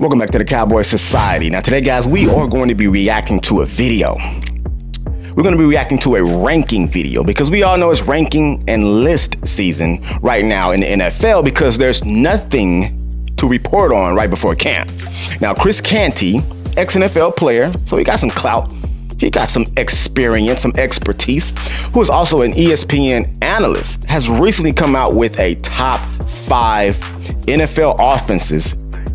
Welcome back to the Cowboys Society. Now today, guys, we are going to be reacting to a video. We're going to be reacting to a ranking video because we all know it's ranking and list season right now in the NFL because there's nothing to report on right before camp. Now, Chris Canty, ex-NFL player, so he got some clout. He got some experience, some expertise, who is also an ESPN analyst, has recently come out with a top 5 NFL offenses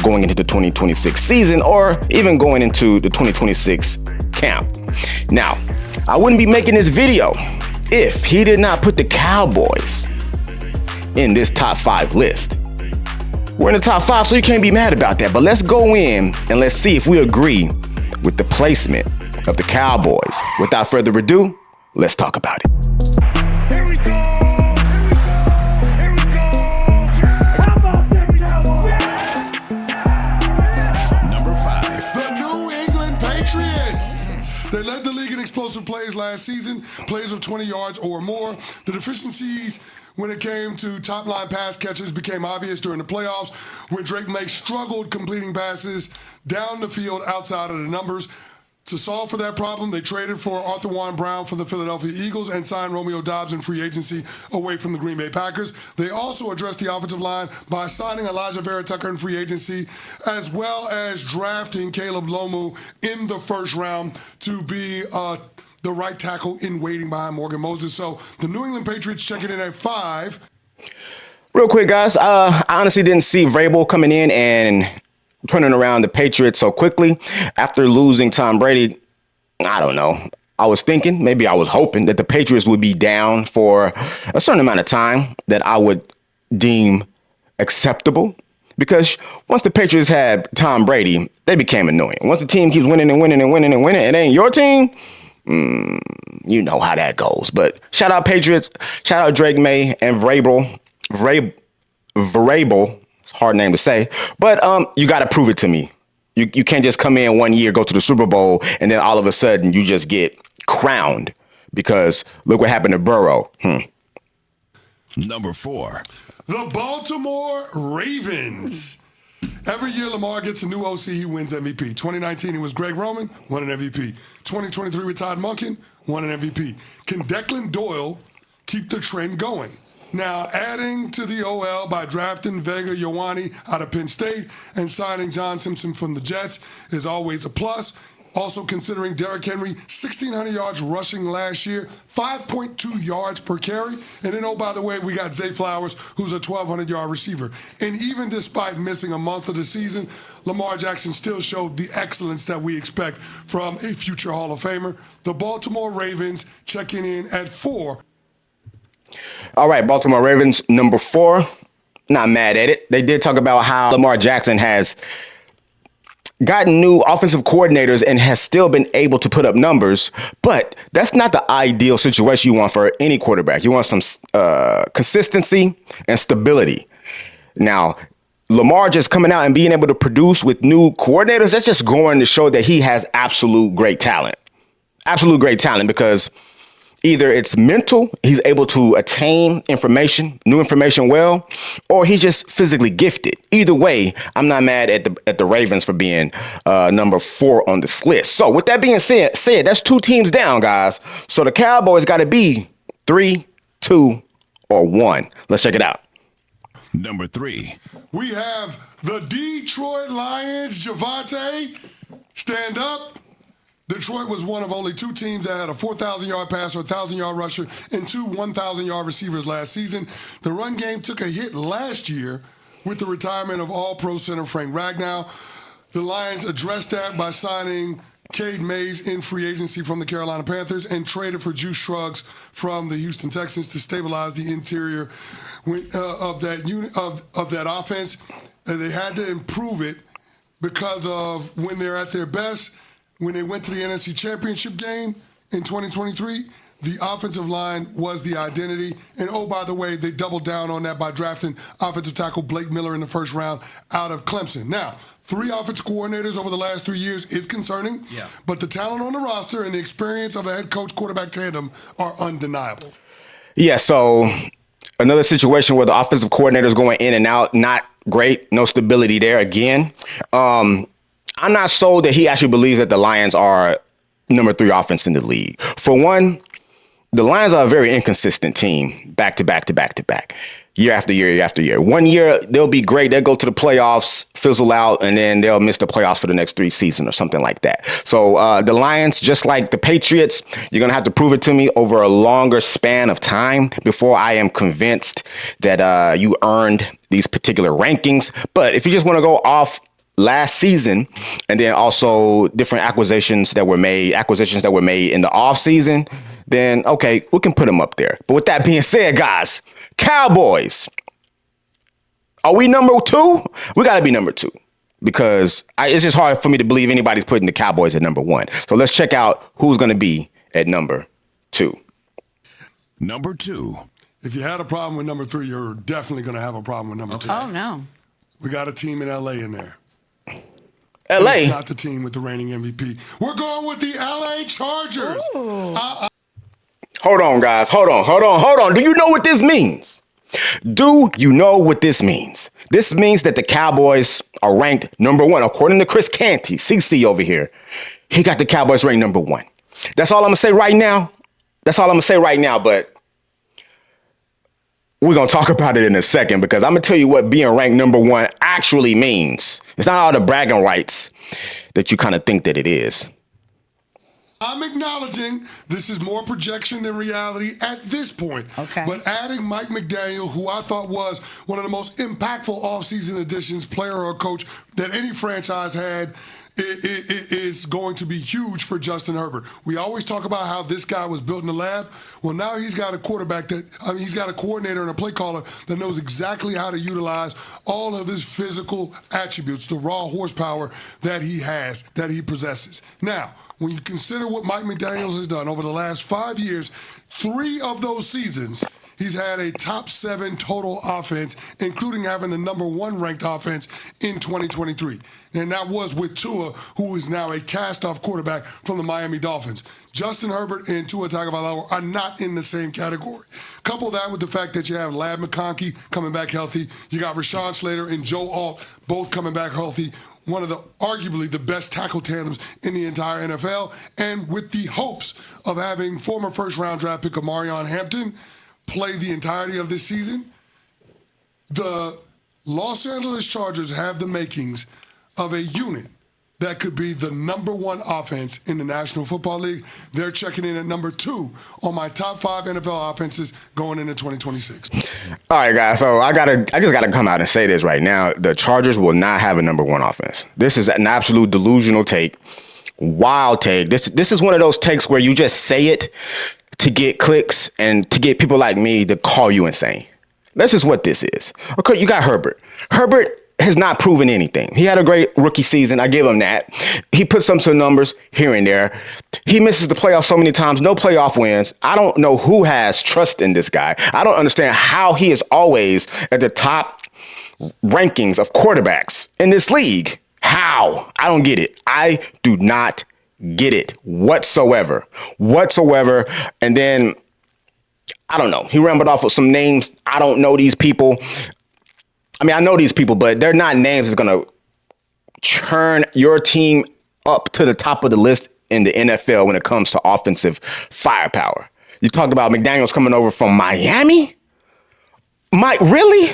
going into the 2026 season or even going into the 2026 camp. Now, I wouldn't be making this video if he did not put the Cowboys in this top 5 list. We're in the top 5, so you can't be mad about that. But let's go in and let's see if we agree with the placement of the Cowboys. Without further ado, let's talk about it. Here we go. Here we go. How about them Cowboys? Number 5. The New England Patriots. They led the league in explosive plays last season, plays of 20 yards or more. The deficiencies when it came to top-line pass catchers became obvious during the playoffs when Drake May struggled completing passes down the field outside of the numbers. To solve for that problem, they traded for Arthur Juan Brown for the Philadelphia Eagles and signed Romeo Doubs in free agency away from the Green Bay Packers. They also addressed the offensive line by signing Elijah Vera Tucker in free agency, as well as drafting Caleb Lomu in the first round to be the right tackle in waiting behind Morgan Moses. So the New England Patriots checking in at 5. Real quick, guys, I honestly didn't see Vrabel coming in and turning around the Patriots so quickly after losing Tom Brady. I don't know. I was thinking, maybe I was hoping that the Patriots would be down for a certain amount of time that I would deem acceptable. Because once the Patriots had Tom Brady, they became annoying. Once the team keeps winning and winning and winning and winning, it ain't your team. You know how that goes. But shout out Patriots, shout out Drake May and Vrabel. It's a hard name to say, but you got to prove it to me. You can't just come in one year, go to the Super Bowl, and then all of a sudden you just get crowned because look what happened to Burrow. Number 4. The Baltimore Ravens. Every year Lamar gets a new OC, he wins MVP. 2019, it was Greg Roman, won an MVP. 2023 with Todd Monken, won an MVP. Can Declan Doyle keep the trend going? Now, adding to the OL by drafting Vega Ioane out of Penn State and signing John Simpson from the Jets is always a plus. Also considering Derrick Henry, 1,600 yards rushing last year, 5.2 yards per carry. And then, oh, by the way, we got Zay Flowers, who's a 1,200-yard receiver. And even despite missing a month of the season, Lamar Jackson still showed the excellence that we expect from a future Hall of Famer. The Baltimore Ravens checking in at 4. All right, Baltimore Ravens, number 4. Not mad at it. They did talk about how Lamar Jackson has gotten new offensive coordinators and has still been able to put up numbers, but that's not the ideal situation you want for any quarterback. You want some consistency and stability. Now, Lamar just coming out and being able to produce with new coordinators, that's just going to show that he has absolute great talent. Absolute great talent because either it's mental, he's able to attain new information well, or he's just physically gifted. Either way, I'm not mad at the Ravens for being number 4 on this list. So with that being said, that's 2 teams down, guys. So the Cowboys got to be 3, 2, or 1. Let's check it out. Number 3. We have the Detroit Lions. Javante, stand up. Detroit was one of only 2 teams that had a 4,000-yard passer, a 1,000-yard rusher, and 2 1,000-yard receivers last season. The run game took a hit last year with the retirement of All-Pro center Frank Ragnow. The Lions addressed that by signing Cade Mays in free agency from the Carolina Panthers and traded for Juice Shrugs from the Houston Texans to stabilize the interior of that offense. And they had to improve it because of when they're at their best. When they went to the NFC Championship game in 2023, the offensive line was the identity. And oh, by the way, they doubled down on that by drafting offensive tackle Blake Miller in the first round out of Clemson. Now, 3 offensive coordinators over the last 3 years is concerning, but the talent on the roster and the experience of a head coach quarterback tandem are undeniable. Yeah, so Another situation where the offensive coordinator is going in and out, not great, no stability there again. I'm not sold that he actually believes that the Lions are number 3 offense in the league. For one, the Lions are a very inconsistent team, back to back to back to back, year after year, year after year. One year, they'll be great. They'll go to the playoffs, fizzle out, and then they'll miss the playoffs for the next 3 seasons or something like that. So the Lions, just like the Patriots, you're going to have to prove it to me over a longer span of time before I am convinced that you earned these particular rankings. But if you just want to go off last season and then also different acquisitions that were made in the off season, then okay, we can put them up there. But with that being said, guys, Cowboys, are we number 2? We got to be number 2 because it's just hard for me to believe anybody's putting the Cowboys at number 1. So let's check out who's going to be at number 2. Number 2. If you had a problem with number 3, you're definitely going to have a problem with number 2. Oh, no. We got a team in LA in there. LA? It's not the team with the reigning MVP. We're going with the LA Chargers. Hold on, guys. Hold on. Do you know what this means? Do you know what this means? This means that the Cowboys are ranked number 1. According to Chris Canty, CC over here, he got the Cowboys ranked number 1. That's all I'm going to say right now. But we're going to talk about it in a second because I'm going to tell you what being ranked number 1 actually means. It's not all the bragging rights that you kind of think that it is. I'm acknowledging this is more projection than reality at this point. Okay. But adding Mike McDaniel, who I thought was one of the most impactful offseason additions, player or coach, that any franchise had, is going to be huge for Justin Herbert. We always talk about how this guy was built in the lab. Well, now he's got a he's got a coordinator and a play caller that knows exactly how to utilize all of his physical attributes, the raw horsepower that he has, that he possesses. Now, when you consider what Mike McDaniels has done over the last 5 years, 3 of those seasons, he's had a top 7 total offense, including having the number 1 ranked offense in 2023. And that was with Tua, who is now a cast-off quarterback from the Miami Dolphins. Justin Herbert and Tua Tagovailoa are not in the same category. Couple that with the fact that you have Ladd McConkey coming back healthy. You got Rashawn Slater and Joe Alt both coming back healthy. One of the arguably the best tackle tandems in the entire NFL. And with the hopes of having former first-round draft pick Amarion Hampton play the entirety of this season, the Los Angeles Chargers have the makings of a unit that could be the number 1 offense in the National Football League. They're checking in at number 2 on my top 5 NFL offenses going into 2026. All right, guys. So I just gotta come out and say this right now. The Chargers will not have a number 1 offense. This is an absolute delusional take, wild take. This is one of those takes where you just say it to get clicks and to get people like me to call you insane. That's just what this is. Okay, you got Herbert. Herbert has not proven anything. He had a great rookie season. I give him that. He put some numbers here and there. He misses the playoffs so many times, no playoff wins. I don't know who has trust in this guy. I don't understand how he is always at the top rankings of quarterbacks in this league. How? I don't get it. I do not get it whatsoever. And then, I don't know. He rambled off with some names. I don't know these people. I mean, I know these people, but they're not names that's going to churn your team up to the top of the list in the NFL when it comes to offensive firepower. You talk about McDaniels coming over from Miami? Really?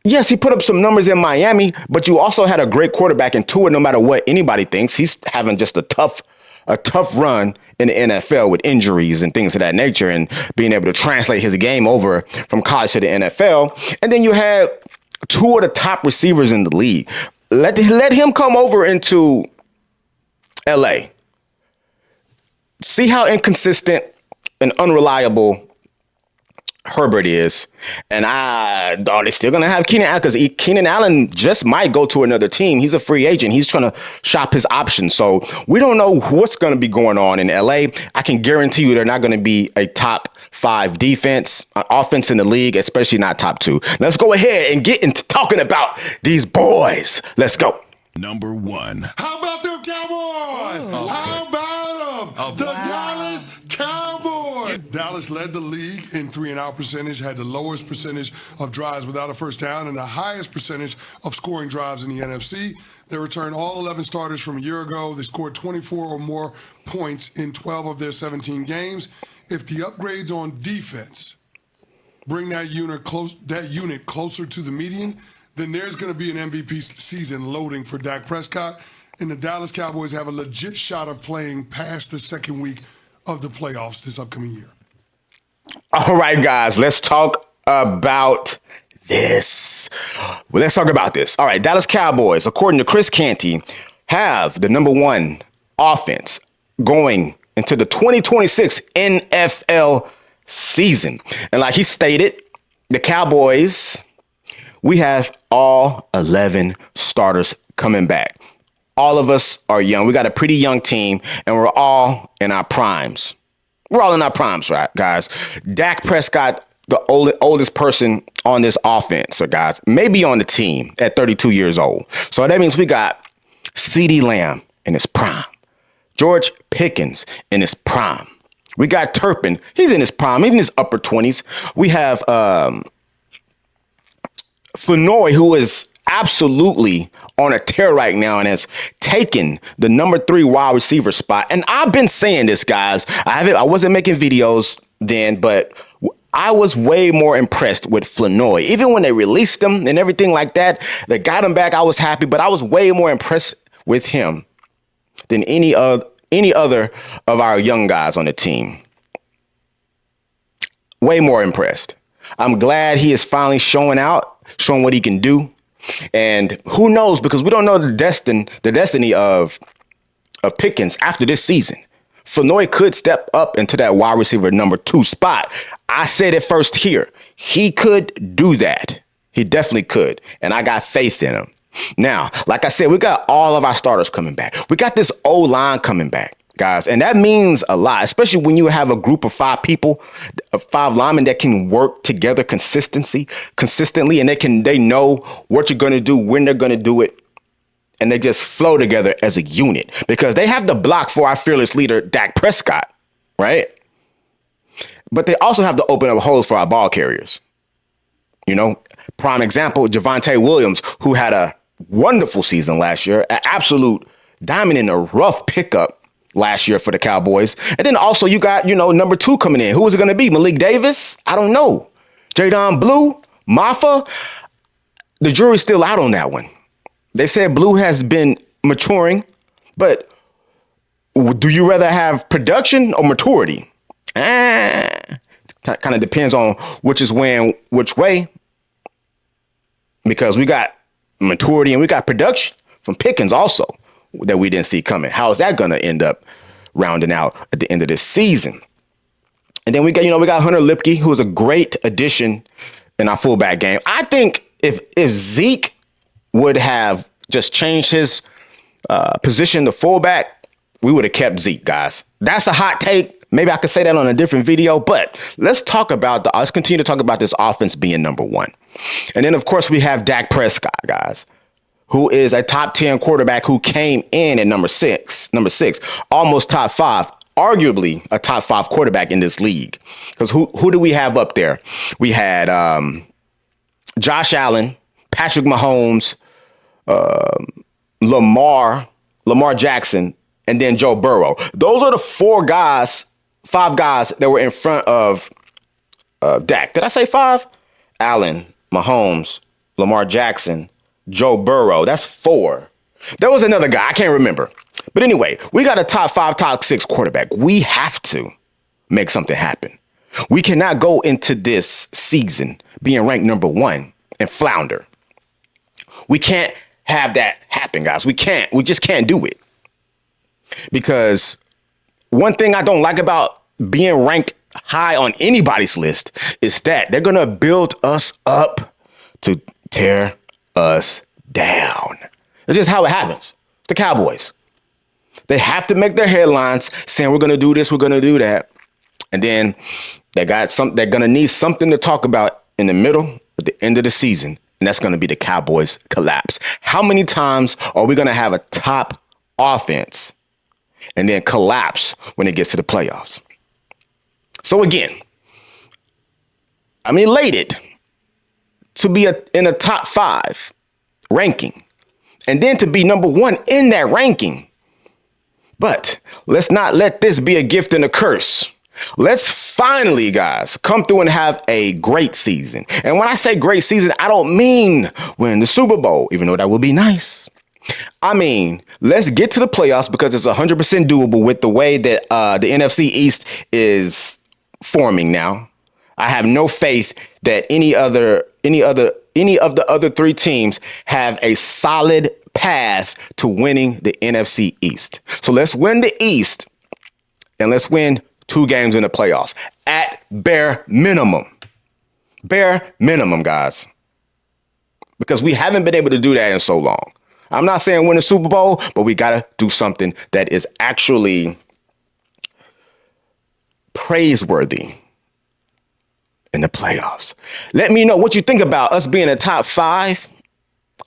Yes, he put up some numbers in Miami, but you also had a great quarterback in Tua, no matter what anybody thinks. He's having just a tough run in the NFL with injuries and things of that nature and being able to translate his game over from college to the NFL. And then you had 2 of the top receivers in the league. Let him come over into LA. See how inconsistent and unreliable Herbert is. And they're still going to have Keenan Allen because Keenan Allen just might go to another team. He's a free agent. He's trying to shop his options. So we don't know what's going to be going on in LA. I can guarantee you they're not going to be a top 5 offense in the league, especially not top 2. Let's go ahead and get into talking about these boys. Let's go. Number 1. How about them Cowboys? How about them? The Dallas Cowboys. Dallas Dallas led the league in 3-and-out percentage, had the lowest percentage of drives without a first down, and the highest percentage of scoring drives in the NFC. They returned all 11 starters from a year ago. They scored 24 or more points in 12 of their 17 games. If the upgrades on defense bring that unit closer to the median, then there's going to be an MVP season loading for Dak Prescott. And the Dallas Cowboys have a legit shot of playing past the second week of the playoffs this upcoming year. All right, guys, let's talk about this. Well, let's talk about this. All right, Dallas Cowboys, according to Chris Canty, have the number one offense going into the 2026 NFL season. And like he stated, the Cowboys, we have all 11 starters coming back. All of us are young. We got a pretty young team, and we're all in our primes. We're all in our primes, right, guys? Dak Prescott, the oldest person on this offense, or guys, maybe on the team at 32 years old. So that means we got CeeDee Lamb in his prime. George Pickens in his prime. We got Turpin. He's in his prime. He's in his upper 20s. We have Flournoy, who is absolutely on a tear right now and has taken the number 3 wide receiver spot. And I've been saying this, guys. I wasn't making videos then, but I was way more impressed with Flournoy. Even when they released him and everything like that, they got him back. I was happy, but I was way more impressed with him than any other of our young guys on the team. Way more impressed. I'm glad he is finally showing what he can do. And who knows, because we don't know the destiny of Pickens after this season. Flournoy could step up into that wide receiver number 2 spot. I said it first here. He could do that. He definitely could. And I got faith in him. Now, like I said, we got all of our starters coming back. We got this O-line coming back, guys. And that means a lot, especially when you have a group of 5 people, 5 linemen that can work together consistently, and they know what you're going to do, when they're going to do it. And they just flow together as a unit because they have the block for our fearless leader, Dak Prescott, right? But they also have to open up holes for our ball carriers. You know, prime example, Javonte Williams, who had a wonderful season last year, an absolute diamond in the rough pickup last year for the Cowboys. And then also you got, number 2 coming in. Who is it going to be? Malik Davis? I don't know. Jadon Blue? Maffa? The jury's still out on that one. They said Blue has been maturing, but do you rather have production or maturity? Kind of depends on which way. Because we got maturity and we got production from Pickens also that we didn't see coming. How is that going to end up rounding out at the end of this season? And then we got Hunter Lipke, who is a great addition in our fullback game. I think if Zeke would have just changed his position to fullback, we would have kept Zeke, guys. That's a hot take. Maybe I could say that on a different video, but let's continue to talk about this offense being number 1. And then, of course, we have Dak Prescott, guys, who is a top 10 quarterback who came in at number six, almost top 5, arguably a top 5 quarterback in this league. Because who do we have up there? We had Josh Allen, Patrick Mahomes, Lamar Jackson, and then Joe Burrow. Those are the 5 guys that were in front of Dak. Did I say 5? Allen, Mahomes, Lamar Jackson, Joe Burrow. That's 4. There was another guy. I can't remember. But anyway, we got a top 5, top 6 quarterback. We have to make something happen. We cannot go into this season being ranked number 1 and flounder. We can't have that happen, guys. We just can't do it. Because one thing I don't like about being ranked high on anybody's list is that they're going to build us up to tear us down. It's just how it happens. The Cowboys. They have to make their headlines saying we're going to do this, we're going to do that. And then they're going to need something to talk about in the middle, at the end of the season. And that's going to be the Cowboys collapse. How many times are we going to have a top offense and then collapse when it gets to the playoffs? So again, I'm elated to be in a top 5 ranking and then to be number 1 in that ranking. But let's not let this be a gift and a curse. Let's finally, guys, come through and have a great season. And when I say great season, I don't mean win the Super Bowl, even though that would be nice. I mean, let's get to the playoffs because it's 100% doable with the way that the NFC East is forming now. I have no faith that any of the other 3 teams have a solid path to winning the NFC East. So let's win the East and let's win 2 games in the playoffs at bare minimum. Bare minimum, guys. Because we haven't been able to do that in so long. I'm not saying win the Super Bowl, but we got to do something that is actually praiseworthy in the playoffs. Let me know what you think about us being a top 5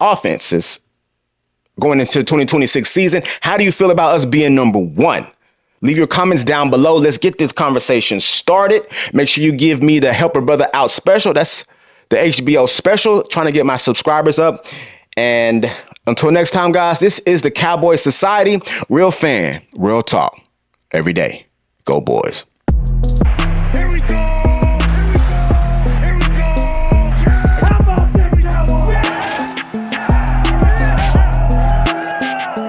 offenses going into the 2026 season. How do you feel about us being number 1? Leave your comments down below. Let's get this conversation started. Make sure you give me the Help a Brother Out special. That's the HBO special, trying to get my subscribers up. And until next time, guys, this is the Cowboys Society. Real fan, real talk. Every day. Go Boys.